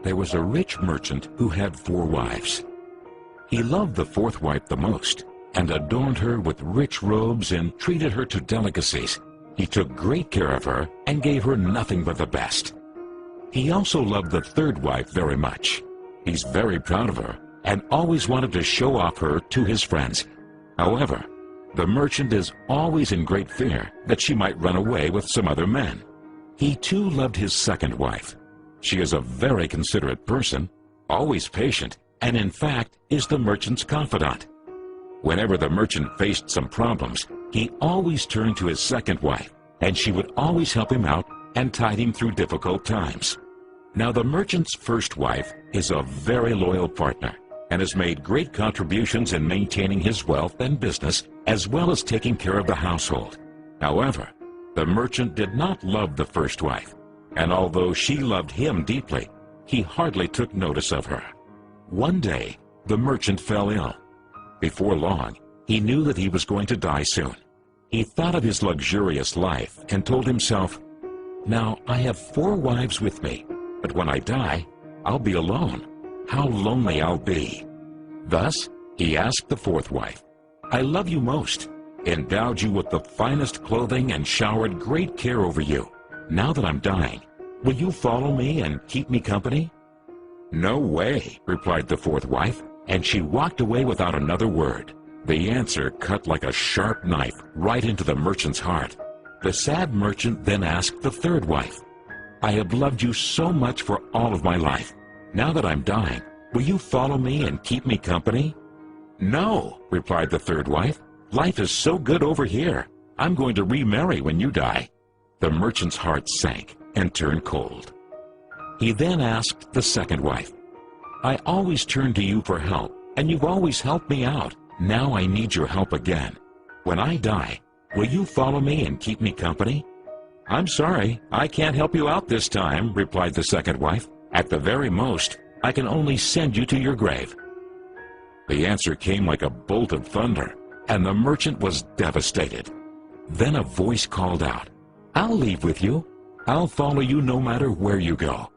there was a rich merchant who had 4 wives. He loved the 4th wife the most, and adorned her with rich robes and treated her to delicacies. He took great care of her and gave her nothing but the best. He also loved the 3rd wife very much. He's very proud of her and always wanted to show off her to his friends. However, the merchant is always in great fear that she might run away with some other men. He too loved his 2nd wife. She is a very considerate person, always patient, and in fact is the merchant's confidant. Whenever the merchant faced some problems, he always turned to his 2nd wife, and she would always help him out and tide him through difficult times. Now the merchant's 1st wife is a very loyal partner and has made great contributions in maintaining his wealth and business as well as taking care of the household. However, the merchant did not love the 1st wife, and although she loved him deeply, he hardly took notice of her. One day, the merchant fell ill. Before long, he knew that he was going to die soon. He thought of his luxurious life and told himself, "Now I have 4 wives with me, but when I die, I'll be alone. How lonely I'll be." Thus, he asked the 4th wife, "I love you most, endowed you with the finest clothing and showered great care over you. Now that I'm dying, will you follow me and keep me company?" "No way," replied the 4th wife, and she walked away without another word. The answer cut like a sharp knife right into the merchant's heart. The sad merchant then asked the 3rd wife, "I have loved you so much for all of my life. Now that I'm dying, will you follow me and keep me company?" "No," replied the 3rd wife. "Life is so good over here. I'm going to remarry when you die." The merchant's heart sank and turned cold. He then asked the 2nd wife, "I always turn to you for help, and you've always helped me out. Now I need your help again. When I die, will you follow me and keep me company?" "I'm sorry, I can't help you out this time," replied the 2nd wife. "At the very most, I can only send you to your grave." The answer came like a bolt of thunder, and the merchant was devastated. Then a voice called out, "I'll leave with you. I'll follow you no matter where you go."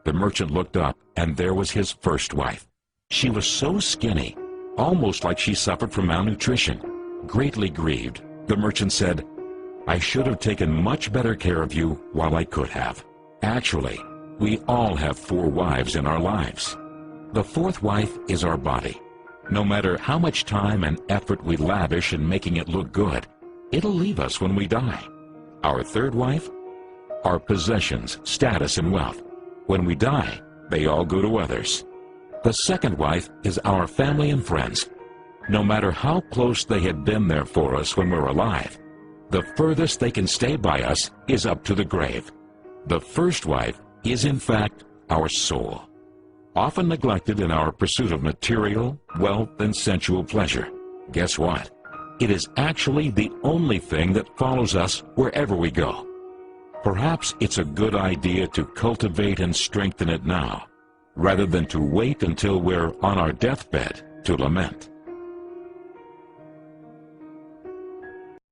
The merchant looked up, and there was his 1st wife. She was so skinny, almost like she suffered from malnutrition. Greatly grieved, the merchant said, "I should have taken much better care of you while I could have." Actually, we all have 4 wives in our lives. The 4th wife is our body. No matter how much time and effort we lavish in making it look good, it'll leave us when we die. Our 3rd wife? Our possessions, status, and wealth. When we die, they all go to others. The 2nd wife is our family and friends. No matter how close they had been there for us when we're alive, the furthest they can stay by us is up to the grave. The 1st wife is in fact our soul, often neglected in our pursuit of material, wealth, and sensual pleasure. Guess what? It is actually the only thing that follows us wherever we go. Perhaps it's a good idea to cultivate and strengthen it now, rather than to wait until we're on our deathbed to lament.